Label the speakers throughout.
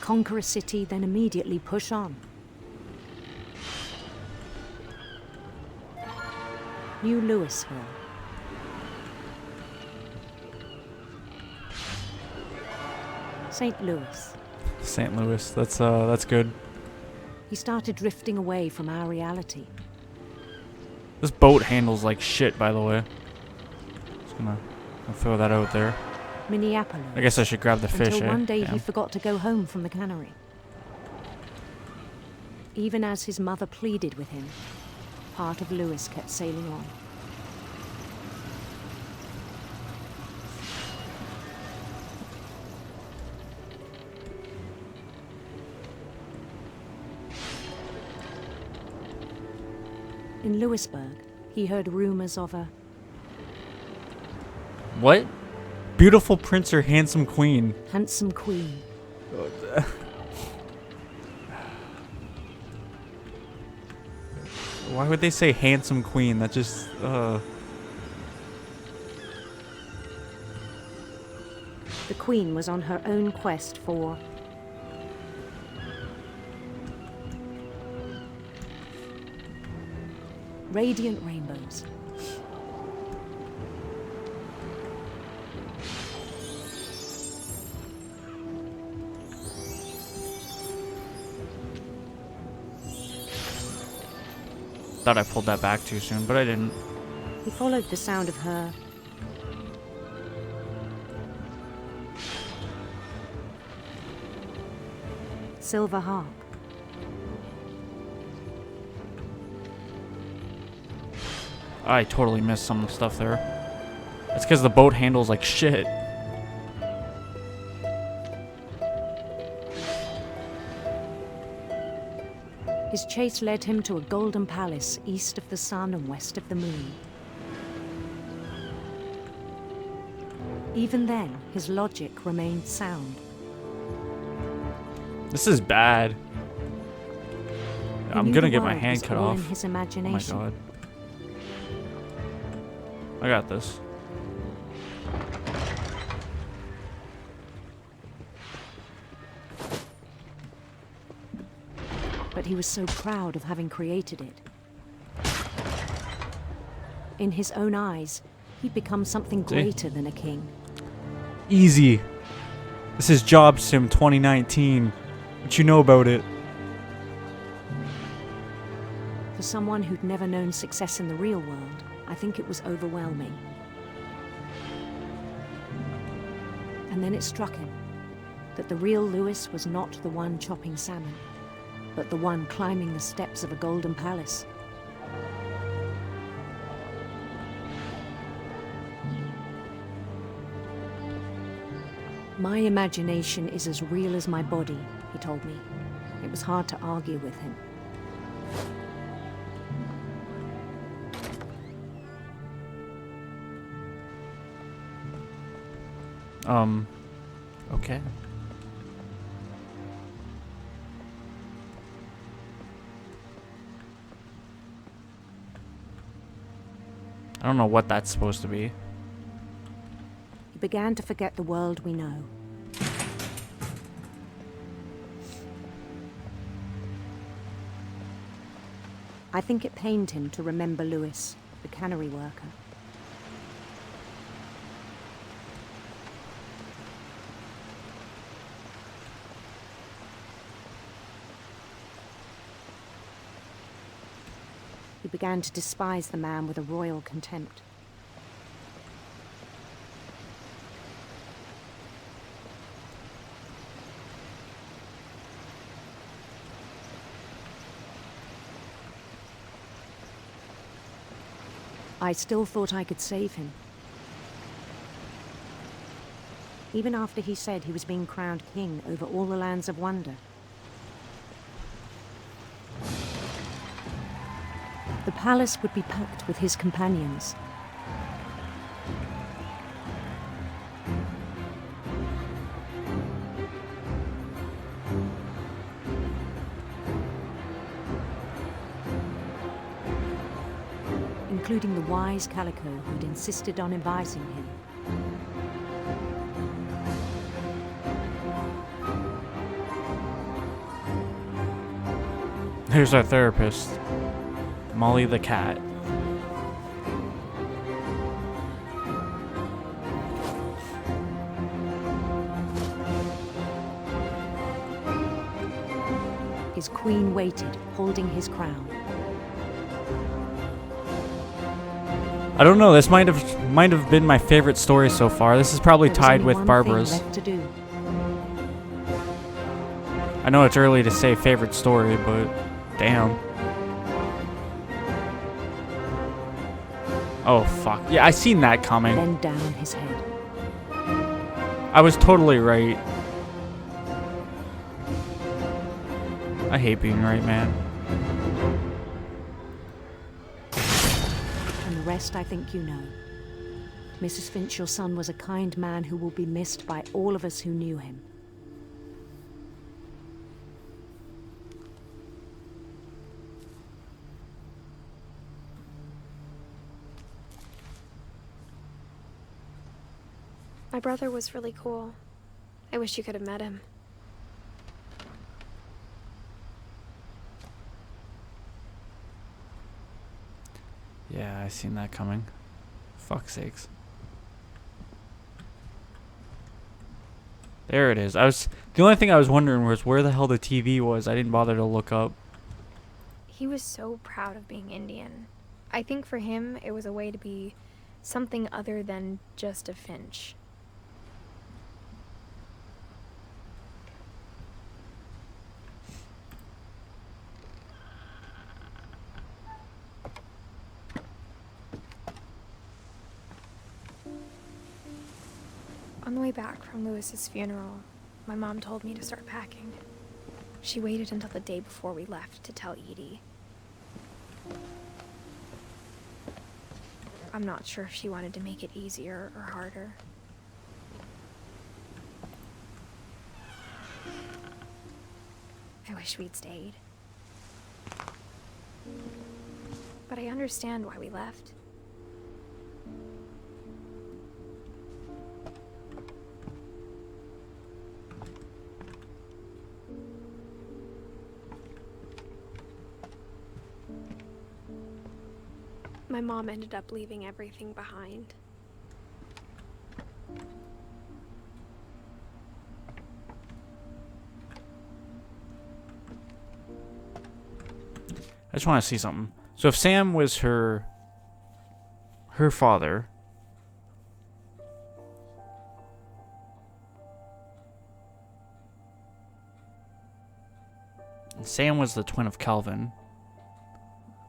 Speaker 1: Conquer a city, then immediately push on. New Louisville. St. Louis.
Speaker 2: St. Louis. That's good.
Speaker 1: He started drifting away from our reality.
Speaker 2: This boat handles like shit, by the way. Just gonna throw that out there.
Speaker 1: Minneapolis.
Speaker 2: I guess I should grab the fish,
Speaker 1: Until one day
Speaker 2: Damn.
Speaker 1: he forgot to go home from the cannery. Even as his mother pleaded with him, part of Louis kept sailing on. In Louisburg, he heard rumors of a
Speaker 2: What? Beautiful prince or handsome queen?
Speaker 1: handsome queen.
Speaker 2: Why would they say handsome queen? That just,
Speaker 1: The queen was on her own quest for radiant rainbows.
Speaker 2: thought I pulled that back too soon, but I didn't.
Speaker 1: He followed the sound of her silver harp.
Speaker 2: I totally missed some stuff there. It's because the boat handles like shit.
Speaker 1: His chase led him to a golden palace east of the sun and west of the moon. Even then, his logic remained sound.
Speaker 2: This is bad.
Speaker 1: He
Speaker 2: I'm
Speaker 1: knew
Speaker 2: gonna
Speaker 1: the
Speaker 2: get my
Speaker 1: world
Speaker 2: hand
Speaker 1: was
Speaker 2: cut
Speaker 1: all
Speaker 2: off.
Speaker 1: in his
Speaker 2: Oh my
Speaker 1: imagination.
Speaker 2: god. I got this.
Speaker 1: But he was so proud of having created it. In his own eyes, he'd become something
Speaker 2: See?
Speaker 1: greater than a king.
Speaker 2: Easy. This is Job Sim 2019. What you know about it?
Speaker 1: For someone who'd never known success in the real world, I think it was overwhelming. And then it struck him that the real Louis was not the one chopping salmon, but the one climbing the steps of a golden palace. My imagination is as real as my body, he told me. It was hard to argue with him.
Speaker 2: Okay. I don't know what that's supposed to be.
Speaker 1: He began to forget the world we know. I think it pained him to remember Louis, the cannery worker. He began to despise the man with a royal contempt. I still thought I could save him. Even after he said he was being crowned king over all the lands of wonder. The palace would be packed with his companions. Including the wise Calico who'd insisted on advising him.
Speaker 2: Here's our therapist, Molly the cat.
Speaker 1: His queen waited, holding his crown.
Speaker 2: I don't know. This might have been my favorite story so far. This is probably
Speaker 1: There was
Speaker 2: tied
Speaker 1: only
Speaker 2: with
Speaker 1: one
Speaker 2: Barbara's.
Speaker 1: thing left to do.
Speaker 2: I know it's early to say favorite story, but damn. Oh fuck. Yeah, I seen that coming.
Speaker 1: Bend down his head.
Speaker 2: I was totally right. I hate being right, man.
Speaker 1: And the rest I think you know. Mrs. Finch, your son was a kind man who will be missed by all of us who knew him.
Speaker 3: My brother was really cool. I wish you could have met him.
Speaker 2: Yeah, I seen that coming. Fuck's sakes. There it is. The only thing I was wondering was where the hell the TV was. I didn't bother to look up.
Speaker 3: He was so proud of being Indian. I think for him, it was a way to be something other than just a Finch. On the way back from Lewis's funeral, my mom told me to start packing. She waited until the day before we left to tell Edie. I'm not sure if she wanted to make it easier or harder. I wish we'd stayed. But I understand why we left. My mom ended up leaving everything behind.
Speaker 2: I just want to see something. So if Sam was her father, and Sam was the twin of Calvin,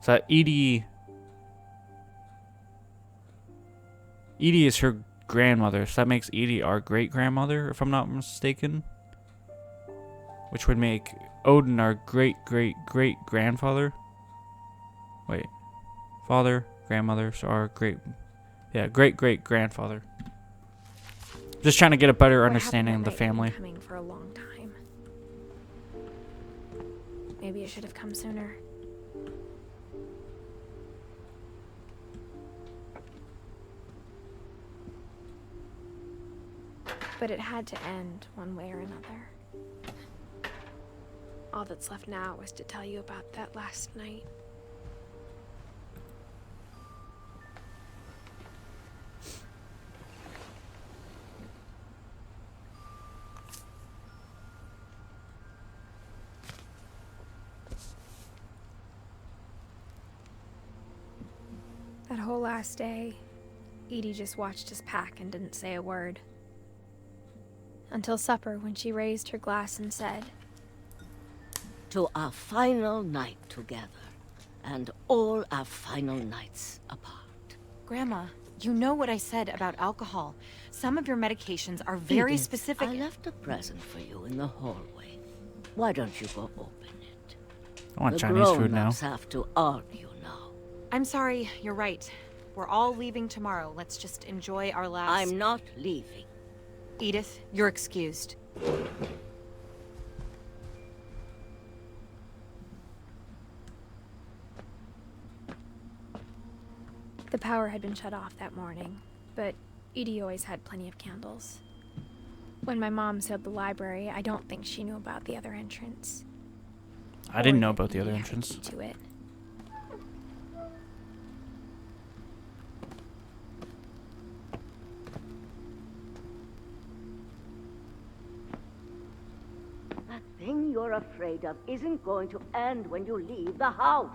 Speaker 2: so that Edie is her grandmother, so that makes Edie our great-grandmother, if I'm not mistaken. Which would make Odin our great-great-great-grandfather. Wait. Father, grandmother, so our great-great-grandfather. Just trying to get a better understanding of the family.
Speaker 3: Coming for a long time. Maybe it should have come sooner. But it had to end one way or another. All that's left now is to tell you about that last night. That whole last day, Edie just watched us pack and didn't say a word. Until supper, when she raised her glass and said,
Speaker 4: "To our final night together, and all our final nights apart."
Speaker 5: Grandma, you know what I said about alcohol. Some of your medications are very
Speaker 4: Edith,
Speaker 5: specific.
Speaker 4: I left a present for you in the hallway. Why don't you go open it?
Speaker 2: I want
Speaker 4: The
Speaker 2: Chinese food now.
Speaker 4: grown-ups have to argue now.
Speaker 5: I'm sorry, you're right. We're all leaving tomorrow. Let's just enjoy our last...
Speaker 4: I'm not leaving.
Speaker 5: Edith, you're excused.
Speaker 3: the power had been shut off that morning, but Edie always had plenty of candles. When my mom sealed the library, I don't think she knew about the other entrance.
Speaker 2: I didn't know
Speaker 3: Or that
Speaker 2: about the other
Speaker 3: we have
Speaker 2: entrance.
Speaker 3: to it.
Speaker 4: That thing you're afraid of isn't going to end when you leave the house.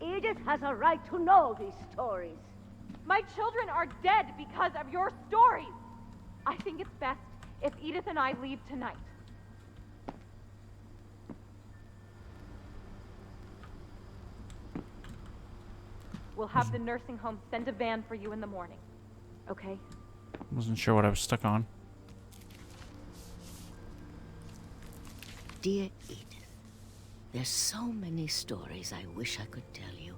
Speaker 4: Edith has a right to know these stories.
Speaker 6: My children are dead because of your stories. I think it's best if Edith and I leave tonight. We'll have the nursing home send a van for you in the morning. Okay?
Speaker 2: Wasn't sure what I was stuck on.
Speaker 4: Dear Edith, there's so many stories I wish I could tell you,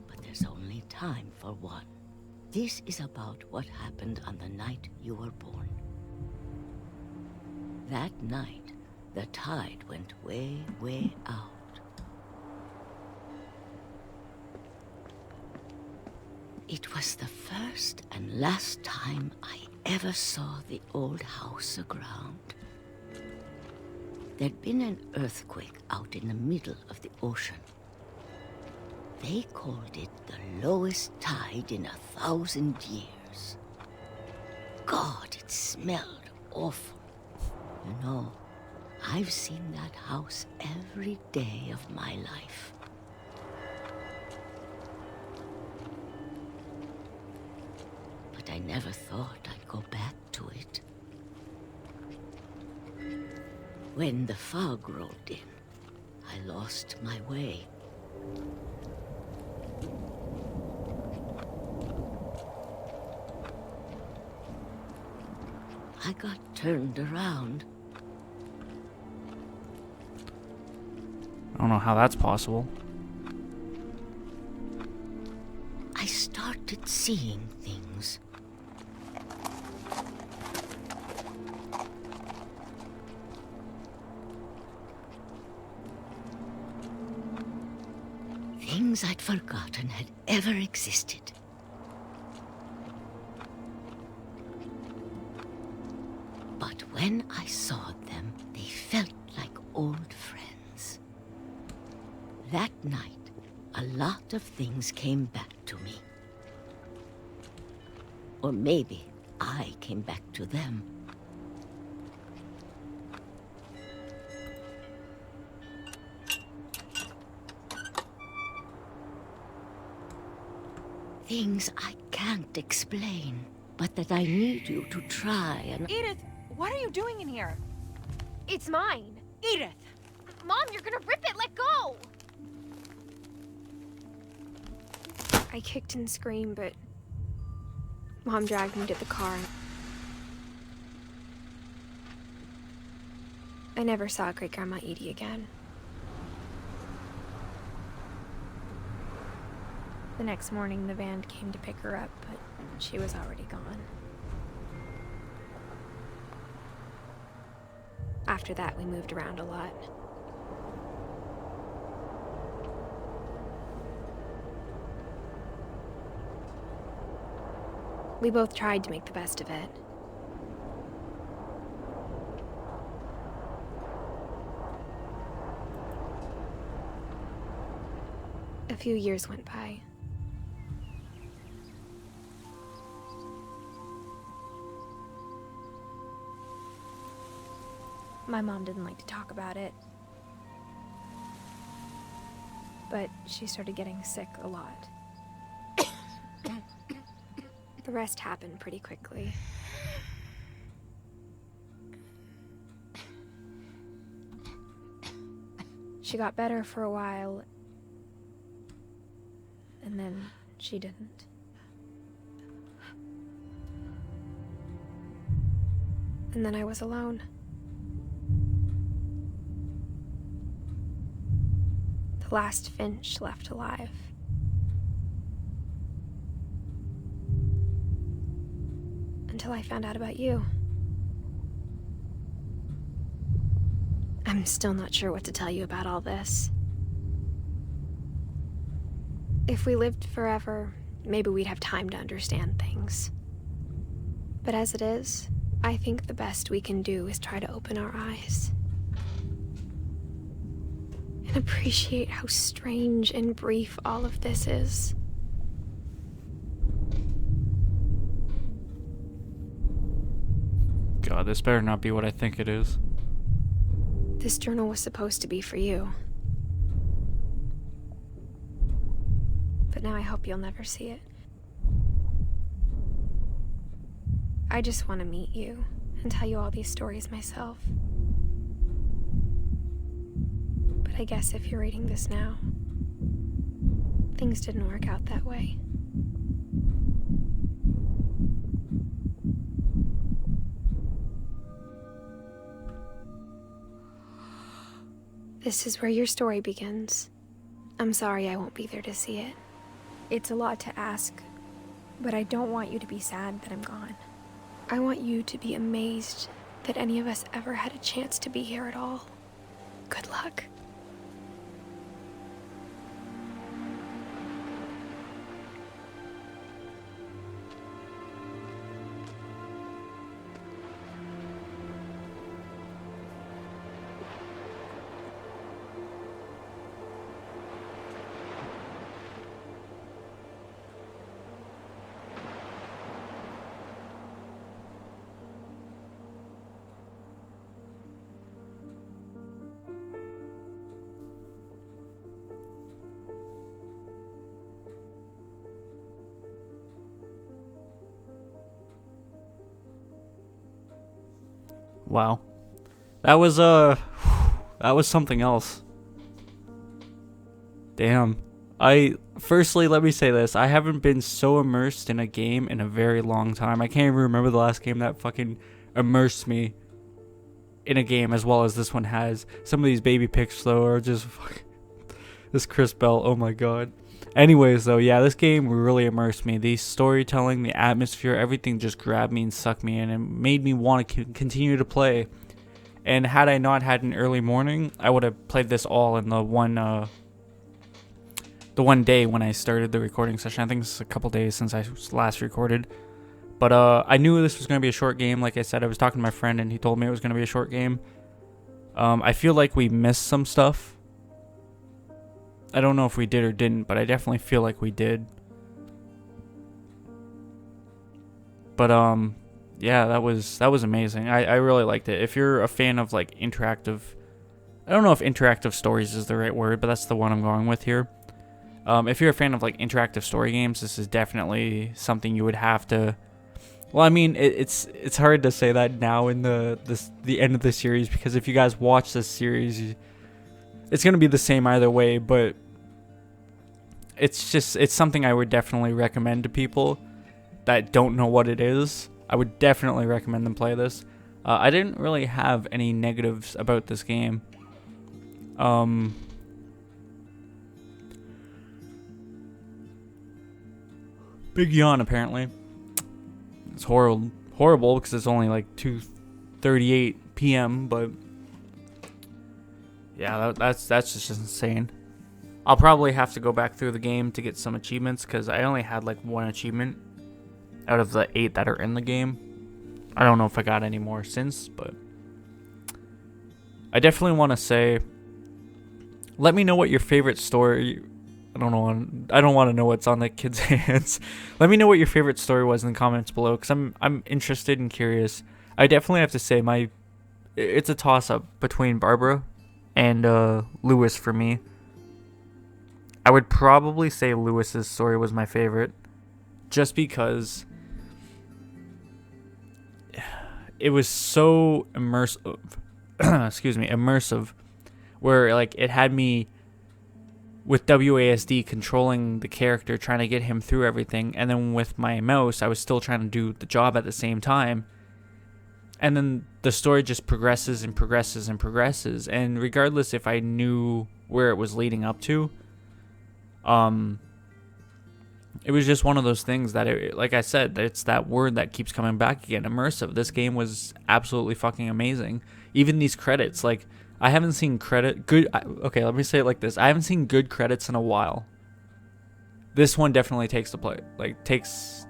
Speaker 4: but there's only time for one. This is about what happened on the night you were born. That night, the tide went way, way out. It was the first and last time I ever saw the old house aground. There'd been an earthquake out in the middle of the ocean. They called it the lowest tide in 1,000 years. God, it smelled awful. You know, I've seen that house every day of my life. But I never thought I'd go back to it. When the fog rolled in, I lost my way. I got turned around.
Speaker 2: I don't know how that's possible.
Speaker 4: I started seeing things. Things I'd forgotten had ever existed. But when I saw them, they felt like old friends. That night, a lot of things came back to me. Or maybe I came back to them. Things I can't explain, but that I need you to try and...
Speaker 5: Edith, what are you doing in here?
Speaker 3: It's mine.
Speaker 5: Edith!
Speaker 3: Mom, you're gonna rip it. Let go. I kicked and screamed, but Mom dragged me to the car. I never saw Great-Grandma Edie again. The next morning, the van came to pick her up, but she was already gone. After that, we moved around a lot. We both tried to make the best of it. A few years went by. My mom didn't like to talk about it. But she started getting sick a lot. The rest happened pretty quickly. She got better for a while, and then she didn't. And then I was alone. The last Finch left alive. Until I found out about you. I'm still not sure what to tell you about all this. If we lived forever, maybe we'd have time to understand things. But as it is, I think the best we can do is try to open our eyes. can appreciate how strange and brief all of this is.
Speaker 2: God, this better not be what I think it is.
Speaker 3: This journal was supposed to be for you. But now I hope you'll never see it. I just want to meet you and tell you all these stories myself. But I guess if you're reading this now, things didn't work out that way. This is where your story begins. I'm sorry I won't be there to see it. It's a lot to ask, but I don't want you to be sad that I'm gone. I want you to be amazed that any of us ever had a chance to be here at all. Good luck.
Speaker 2: Wow. That was something else. Damn. Firstly, let me say this. I haven't been so immersed in a game in a very long time. I can't even remember the last game that fucking immersed me in a game as well as this one has. Some of these baby pics, though, are just this Chris Bell, oh my god. Anyways, though, yeah, this game really immersed me. The storytelling, the atmosphere, everything just grabbed me and sucked me in and made me want to continue to play. And had I not had an early morning, I would have played this all in the one day when I started the recording session. I think it's a couple days since I last recorded. But I knew this was going to be a short game. Like I said, I was talking to my friend and he told me it was going to be a short game. I feel like we missed some stuff. I don't know if we did or didn't, but I definitely feel like we did. But yeah, that was amazing. I really liked it. If you're a fan of like interactive, I don't know if interactive stories is the right word, but that's the one I'm going with here. If you're a fan of like interactive story games, this is definitely something you would have to. Well, I mean, it's hard to say that now in the end of the series, because if you guys watch this series, it's gonna be the same either way. But it's something I would definitely recommend to people that don't know what it is. I would definitely recommend them play this. I didn't really have any negatives about this game. Big yawn, apparently. It's horrible because it's only like 2:38 p.m. But yeah, that's just insane. I'll probably have to go back through the game to get some achievements because I only had like one achievement out of the 8 that are in the game. I don't know if I got any more since, but I definitely want to say, let me know what your favorite story. I don't want to know what's on the kid's hands. Let me know what your favorite story was in the comments below, because I'm interested and curious. I definitely have to say it's a toss up between Barbara and Lewis for me. I would probably say Lewis's story was my favorite, just because it was so immersive. Immersive, where like it had me with WASD controlling the character, trying to get him through everything, and then with my mouse, I was still trying to do the job at the same time. And then the story just progresses and progresses and progresses, and regardless if I knew where it was leading up to, it was just one of those things that, like I said, it's that word that keeps coming back again, immersive. This game was absolutely fucking amazing. Even these credits, like, I haven't seen okay, let me say it like this. I haven't seen good credits in a while. This one definitely takes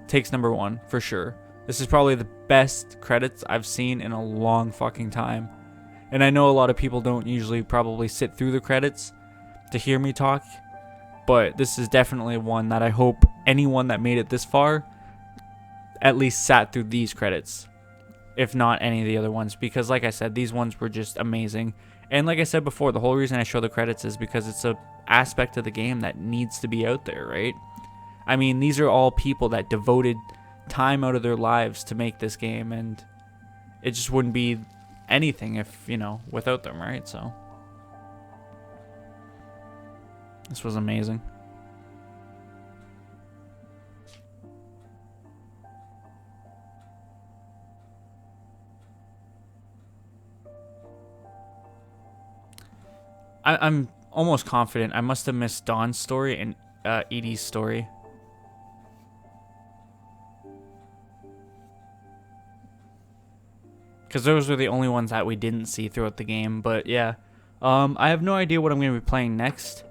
Speaker 2: takes number one for sure. This is probably the best credits I've seen in a long fucking time. And I know a lot of people don't usually probably sit through the credits, to hear me talk, but this is definitely one that I hope anyone that made it this far at least sat through these credits, if not any of the other ones, because like I said, these ones were just amazing. And like I said before, the whole reason I show the credits is because it's a aspect of the game that needs to be out there, right? I mean, these are all people that devoted time out of their lives to make this game, and it just wouldn't be anything if, you know, without them, right? So this was amazing. I'm almost confident I must have missed Dawn's story and Edie's story. Because those were the only ones that we didn't see throughout the game. But yeah, I have no idea what I'm going to be playing next.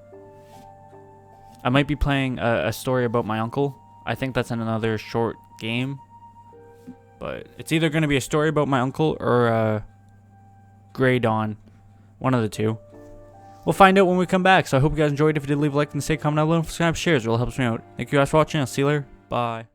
Speaker 2: I might be playing a story about my uncle. I think that's in another short game. But it's either going to be a story about my uncle or Grey Dawn. One of the two. We'll find out when we come back. So I hope you guys enjoyed. If you did, leave a like and say, comment down below, subscribe, shares. It really helps me out. Thank you guys for watching. I'll see you later. Bye.